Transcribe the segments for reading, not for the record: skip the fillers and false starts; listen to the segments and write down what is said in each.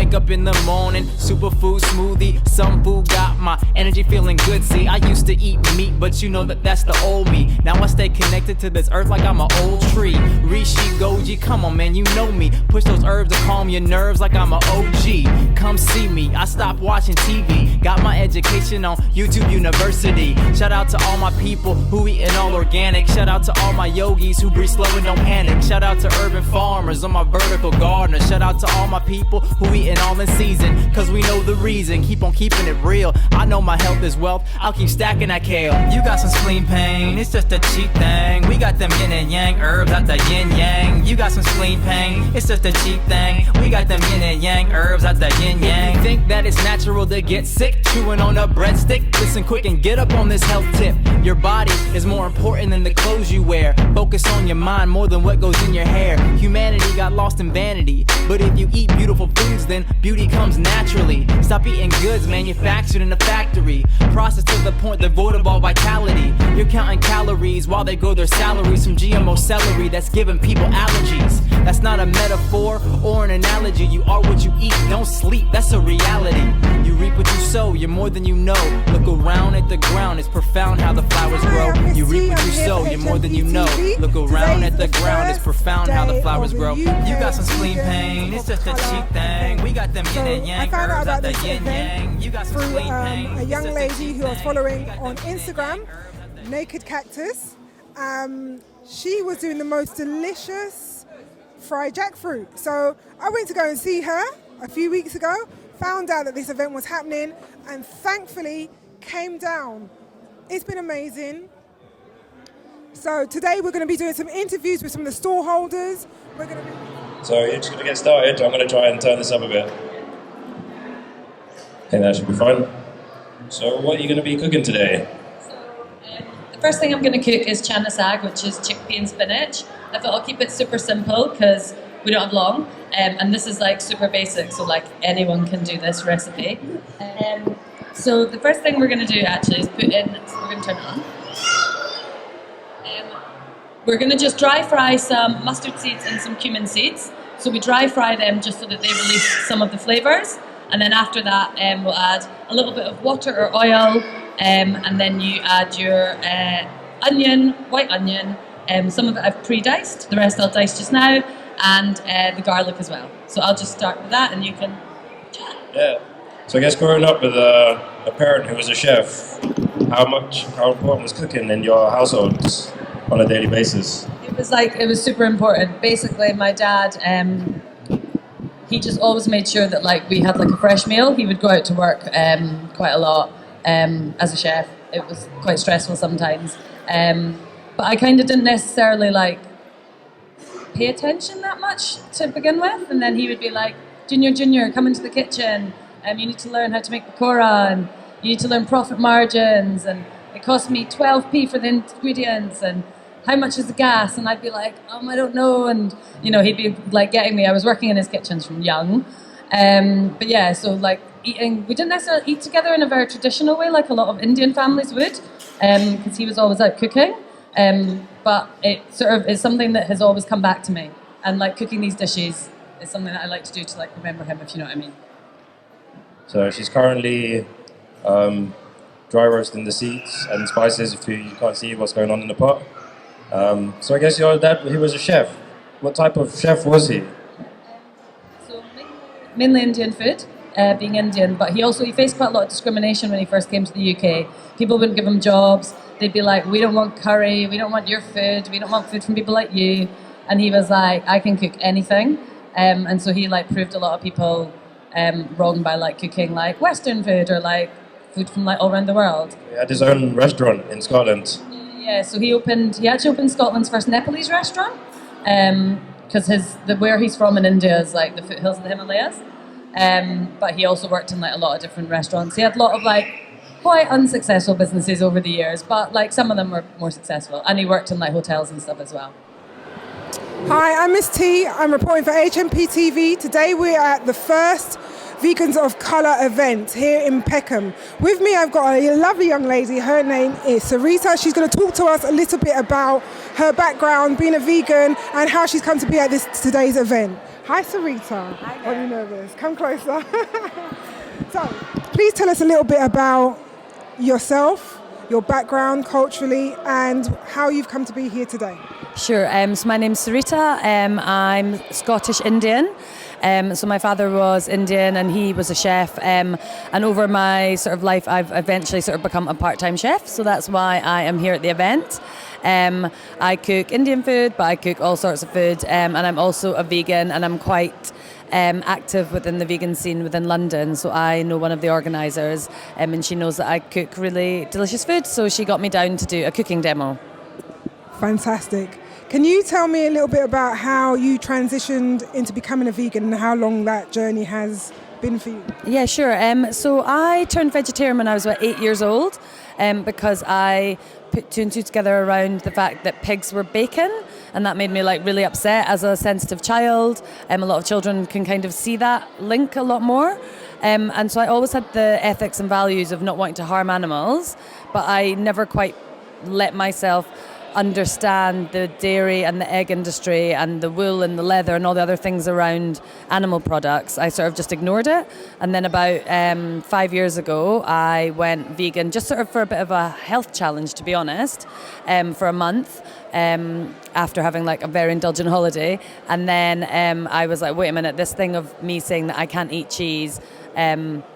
wake up in the morning, superfood smoothie, some food got my energy feeling good. See, I used to eat meat, but you know that's the old me. Now I stay connected to this earth like I'm an old tree. Rishi Goji, come on man, you know me. Push those herbs to calm your nerves like I'm an OG. Come see me, I stopped watching TV. Got my education on YouTube University. Shout out to all my people who eatin' all organic. Shout out to all my yogis who breathe slow and don't panic. Shout out to urban farmers on my vertical gardener. Shout out to all my people who eatin' all in season, cause we know the reason. Keep on keeping it real. I know my health is wealth, I'll keep stacking that kale. You got some spleen pain, it's just a cheap thing. We got them yin and yang herbs out the yin yang. You got some spleen pain, it's just a cheap thing. We got them yin and yang herbs out the yin yang. You think that it's natural to get sick, chewing on a breadstick? Listen quick and get up on this health tip. Your body is more important than the clothes you wear. Focus on your mind more than what goes in your hair. Humanity got lost in vanity, but if you eat beautiful foods, then beauty comes naturally. Stop eating goods manufactured in a factory, processed to the point devoid of all vitality. You're counting calories while they grow their salaries from GMO celery that's giving people allergies. That's not a metaphor or an analogy. You are what you eat, don't sleep, that's a reality. You reap what you sow, you're more than you know. Look around at the ground, it's profound how the flowers grow. You reap what you sow, you're more than you know. Look around at the ground, it's profound how the flowers grow. You got some spleen pain, it's just a cheap thing. We got them yin and yang herbs out the yin yang. You got some spleen pain. A young lady who I was following on Instagram, Naked Cactus. She was doing the most delicious fried jackfruit. So I went to go and see her a few weeks ago, found out that this event was happening, and thankfully came down. It's been amazing. So today we're going to be doing some interviews with some of the stall holders. So you're just going to get started. I'm going to try and turn this up a bit. I think that should be fine. So what are you going to be cooking today? The first thing I'm going to cook is chana sag, which is chickpea and spinach. I thought I'll keep it super simple because we don't have long, and this is like super basic, so like anyone can do this recipe. So the first thing we're going to do actually is put in, so we're going to turn it on. We're going to just dry fry some mustard seeds and some cumin seeds. So we dry fry them just so that they release some of the flavours. And then after that, we'll add a little bit of water or oil, and then you add your onion, white onion. Some of it I've pre-diced, the rest I'll dice just now, and the garlic as well. So I'll just start with that, and you can chat. Yeah. So I guess growing up with a parent who was a chef, how important was cooking in your household on a daily basis? It was super important. Basically, my dad, he just always made sure that like we had like a fresh meal. He would go out to work quite a lot as a chef. It was quite stressful sometimes. But I kind of didn't necessarily like pay attention that much to begin with. And then he would be like, Junior, come into the kitchen. You need to learn how to make pakora, and you need to learn profit margins. And it cost me 12p for the ingredients. And how much is the gas? And I'd be like, I don't know. And, he'd be like getting me. I was working in his kitchens from young. But yeah, so like eating, we didn't necessarily eat together in a very traditional way like a lot of Indian families would, because he was always out cooking. But it sort of is something that has always come back to me. And like cooking these dishes is something that I like to do to like remember him, if you know what I mean. So she's currently dry roasting the seeds and spices if you can't see what's going on in the pot. So I guess your dad, he was a chef. What type of chef was he? So mainly Indian food, being Indian, but he faced quite a lot of discrimination when he first came to the UK. People wouldn't give him jobs. They'd be like, we don't want curry, we don't want your food, we don't want food from people like you. And he was like, I can cook anything. And so he like proved a lot of people wrong by like cooking like Western food or like food from like all around the world. He had his own restaurant in Scotland. Yeah, so he actually opened Scotland's first Nepalese restaurant, because where he's from in India is like the foothills of the Himalayas. But he also worked in like a lot of different restaurants. He had a lot of like quite unsuccessful businesses over the years, but like some of them were more successful. And he worked in like hotels and stuff as well. Hi, I'm Miss T. I'm reporting for HMPTV. Today we're at the first Vegans of Colour event here in Peckham. With me, I've got a lovely young lady. Her name is Sarita. She's going to talk to us a little bit about her background, being a vegan, and how she's come to be at today's event. Hi, Sarita. Hi Are there. you nervous? Come closer. So, please tell us a little bit about yourself, your background culturally, and how you've come to be here today. Sure. So my name's Sarita. I'm Scottish Indian. So my father was Indian and he was a chef. And over my sort of life, I've eventually sort of become a part-time chef. So that's why I am here at the event. I cook Indian food, but I cook all sorts of food. And I'm also a vegan, and I'm quite active within the vegan scene within London. So I know one of the organisers, and she knows that I cook really delicious food. So she got me down to do a cooking demo. Fantastic. Can you tell me a little bit about how you transitioned into becoming a vegan and how long that journey has been for you? Yeah, sure. So I turned vegetarian when I was about 8 years old, because I put two and two together around the fact that pigs were bacon, and that made me like really upset as a sensitive child. A lot of children can kind of see that link a lot more. And so I always had the ethics and values of not wanting to harm animals, but I never quite let myself understand the dairy and the egg industry and the wool and the leather and all the other things around animal products. I sort of just ignored it. And then about 5 years ago, I went vegan just sort of for a bit of a health challenge, to be honest, for a month after having like a very indulgent holiday. And then I was like, wait a minute, this thing of me saying that I can't eat cheese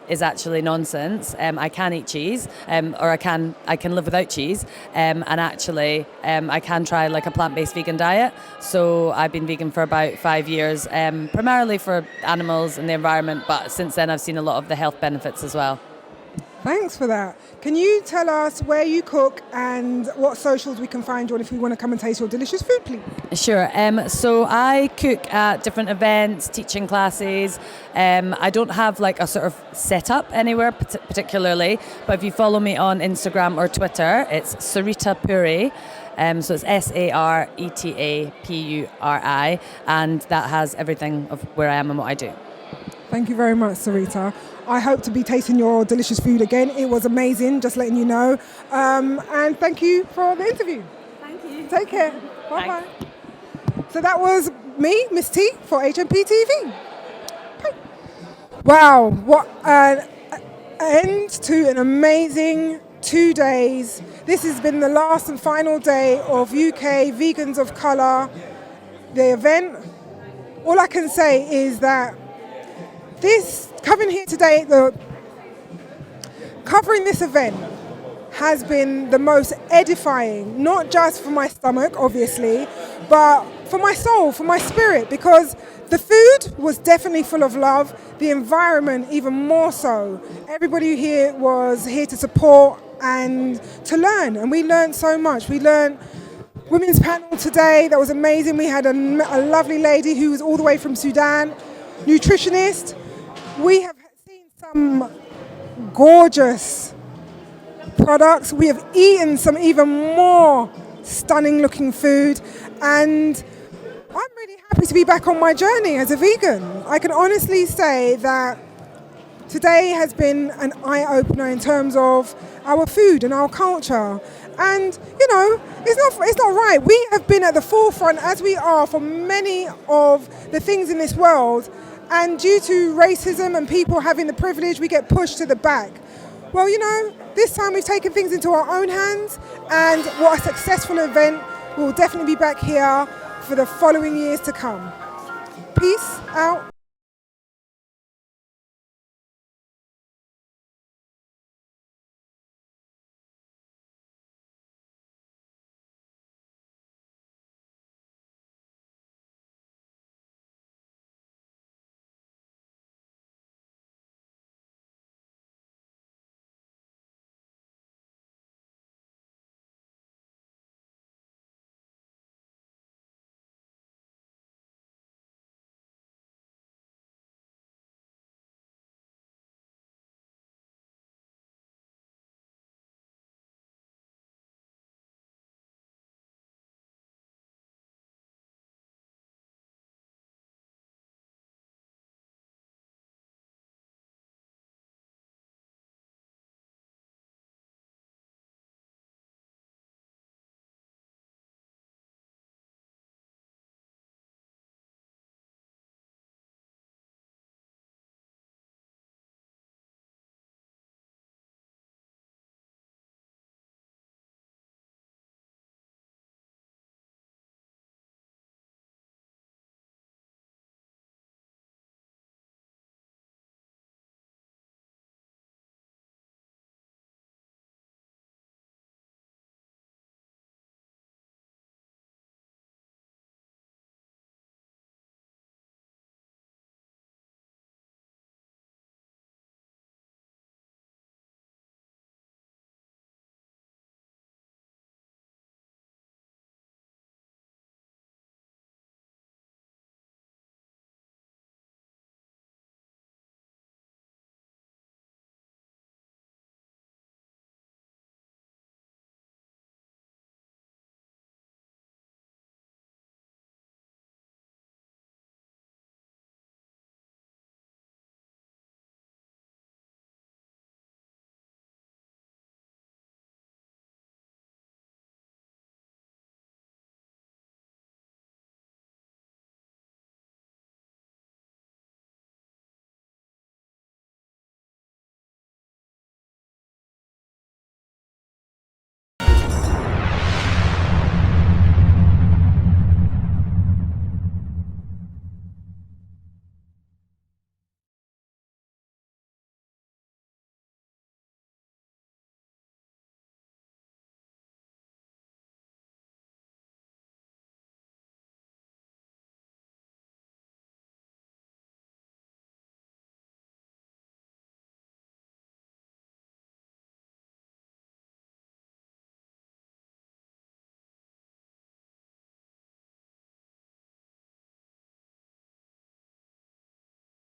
is actually nonsense. I can eat cheese, or I can live without cheese, and actually I can try like a plant-based vegan diet. So I've been vegan for about 5 years, primarily for animals and the environment, but since then I've seen a lot of the health benefits as well. Thanks for that. Can you tell us where you cook and what socials we can find you on if we want to come and taste your delicious food, please? Sure. So I cook at different events, teaching classes. I don't have like a sort of setup anywhere particularly, but if you follow me on Instagram or Twitter, it's Sarita Puri. So it's Saretapuri, and that has everything of where I am and what I do. Thank you very much, Sarita. I hope to be tasting your delicious food again. It was amazing, just letting you know. And thank you for the interview. Thank you. Take care. Bye-bye. So that was me, Miss T, for HMPTV. Bye. Wow, what an end to an amazing 2 days. This has been the last and final day of UK Vegans of Colour, the event. All I can say is that coming here today, covering this event has been the most edifying, not just for my stomach, obviously, but for my soul, for my spirit, because the food was definitely full of love, the environment even more so. Everybody here was here to support and to learn, and we learned so much. We learned women's panel today, that was amazing. We had a lovely lady who was all the way from Sudan, nutritionist. We have seen some gorgeous products. We have eaten some even more stunning looking food, and I'm really happy to be back on my journey as a vegan. I can honestly say that today has been an eye-opener in terms of our food and our culture. And, you know, it's not right. We have been at the forefront, as we are for many of the things in this world, and due to racism and people having the privilege, we get pushed to the back. Well, you know, this time we've taken things into our own hands, and what a successful event. We'll definitely be back here for the following years to come. Peace out.